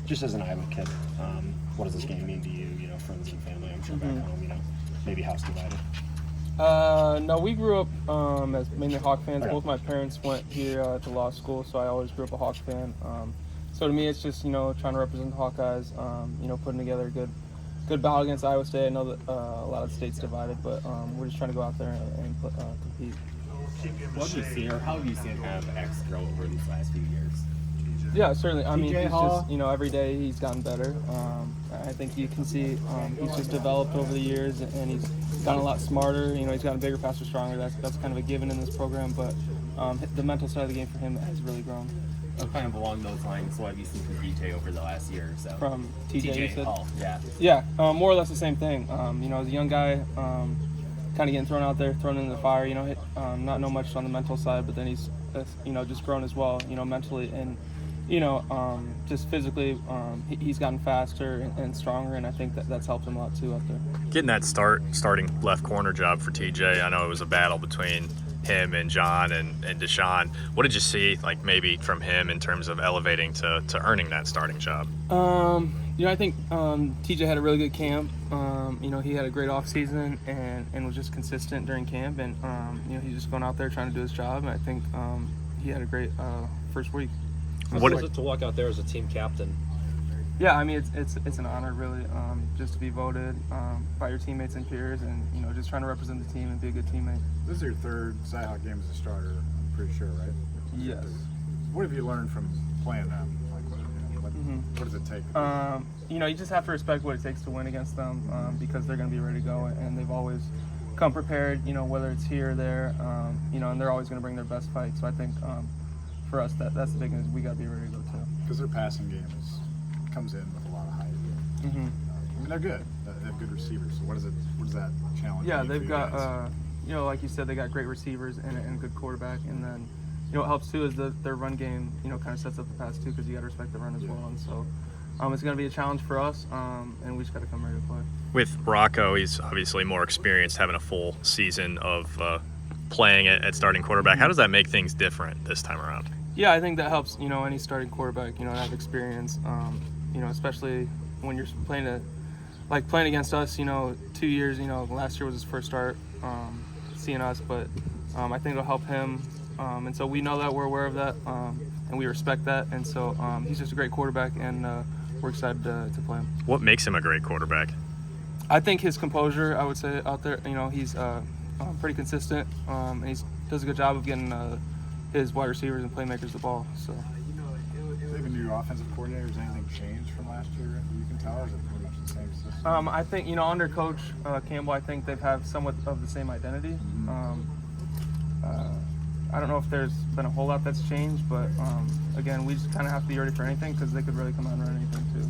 Just as an Iowa kid, what does this game mean to you? You know, friends and family. I'm sure back home. You know, maybe house divided. No, we grew up as mainly Hawk fans. Okay. Both my parents went here to law school, so I always grew up a Hawk fan. So to me, it's just trying to represent the Hawkeyes. Putting together a good battle against Iowa State. I know that a lot of the state's divided, but we're just trying to go out there and compete. What do you see, or how have you seen kind of X grow over these last few years? Yeah, certainly. I mean, he's Hall. just every day he's gotten better. I think you can see he's just developed over the years, and he's gotten a lot smarter. He's gotten bigger, faster, stronger. That's kind of a given in this program, but the mental side of the game for him has really grown. Kind of along those lines, what have you seen from TJ over the last year or so? From TJ, you said? Hall, yeah. Yeah, more or less the same thing. As a young guy, kind of getting thrown out there, thrown into the fire. Not know much on the mental side, but then he's just grown as well. Mentally and just physically, he's gotten faster and stronger, and I think that's helped him a lot too out there. Getting that starting left corner job for TJ, I know it was a battle between him and John and Deshaun. What did you see, like maybe from him in terms of elevating to earning that starting job? I think TJ had a really good camp. He had a great off season and was just consistent during camp, and he's just going out there trying to do his job. And I think he had a great first week. What was it to walk out there as a team captain? Yeah, I mean it's an honor really, just to be voted by your teammates and peers, and just trying to represent the team and be a good teammate. This is your third Cyhawk game as a starter, I'm pretty sure, right? Yes. What have you learned from playing them? What does it take? You just have to respect what it takes to win against them, because they're going to be ready to go, and they've always come prepared. Whether it's here or there, and they're always going to bring their best fight. So I think for us that's the big thing, is we got to be ready to go too. Because their passing game comes in with a lot of height. I mean, they're good. They have good receivers. So what does that challenge? Yeah, mean they've for you got guys? like you said, they got great receivers and a good quarterback, and then what helps too is their run game kind of sets up the pass too, because you got to respect the run as well, and so it's going to be a challenge for us, and we just got to come ready to play. With Rocco, he's obviously more experienced, having a full season of playing at starting quarterback. How does that make things different this time around? Yeah, I think that helps, any starting quarterback, to have experience, especially when you're playing against us, 2 years, last year was his first start seeing us, but I think it'll help him, and so we know that, we're aware of that, and we respect that, and so he's just a great quarterback, and we're excited to play him. What makes him a great quarterback? I think his composure, I would say, out there, he's pretty consistent, and he does a good job of getting his wide receivers and playmakers the ball. So. They have a new offensive coordinator. Has anything changed from last year? You can tell, or is it pretty much the same system? I think under Coach Campbell, I think they've have somewhat of the same identity. I don't know if there's been a whole lot that's changed, but again, we just kind of have to be ready for anything, because they could really come out and run anything too.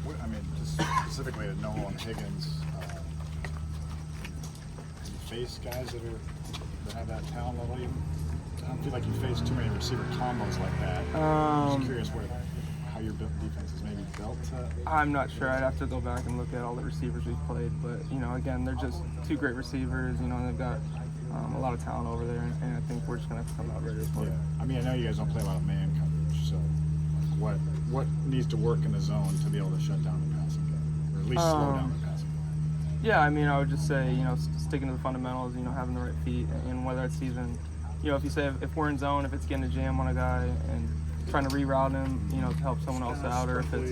So. I mean, just specifically to Noel and Higgins, you face guys that have that talent level. I don't feel like you face too many receiver combos like that. I'm just curious how your defense is maybe built to. I'm not sure. I'd have to go back and look at all the receivers we've played, but again, they're just two great receivers. They've got a lot of talent over there, and I think we're just gonna have to come out ready to play. Yeah. I mean, I know you guys don't play a lot of man coverage, so what needs to work in the zone to be able to shut down the passing game, or at least slow down the passing game? Yeah, I mean, I would just say sticking to the fundamentals. Having the right feet, and whether it's even if you say if we're in zone, if it's getting a jam on a guy and trying to reroute him, to help someone else out, or if it's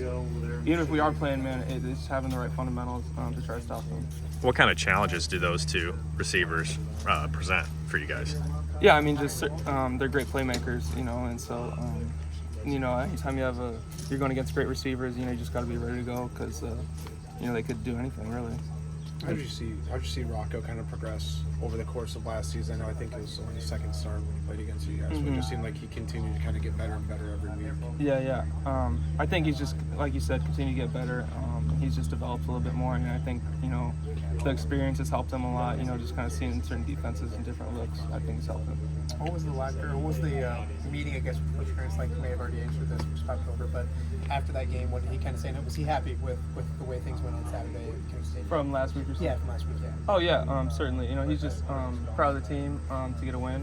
even if we are playing man, it's just having the right fundamentals to try to stop them. What kind of challenges do those two receivers present for you guys? Yeah, I mean, just they're great playmakers, and so anytime you're going against great receivers, you just got to be ready to go, because they could do anything really. How did you see Rocco kind of progress over the course of last season? I know I think it was only his second start when he played against you guys, but it just seemed like he continued to kind of get better and better every week. Yeah. I think he's just, like you said, continue to get better. He's just developed a little bit more, and I think the experience has helped him a lot. Just kind of seeing certain defenses and different looks, I think has helped him. What was the meeting, I guess, with Coach Grant? Like, you may have already answered this, which popped over, but after that game, what did he kind of say? Was he happy with the way things went on Saturday at Coach State? From last week or so? Yeah, from last week, yeah. Oh, yeah, certainly. He's just proud of the team to get a win.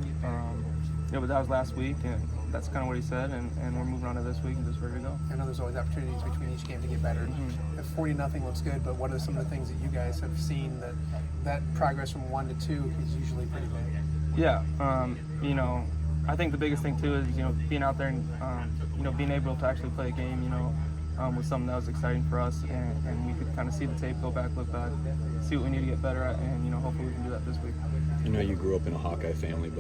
you know, but that was last week, and that's kind of what he said, and we're moving on to this week and just ready to go. I know there's always opportunities between each game to get better. If 40-0 looks good, but what are some of the things that you guys have seen that progress from 1 to 2 is usually pretty big? Yeah, you know, I think the biggest thing too is, you know, being out there and you know, being able to actually play a game, you know, was something that was exciting for us, and we could kind of see the tape, go back, look back, see what we need to get better at, and you know, hopefully we can do that this week. I know you grew up in a Hawkeye family, but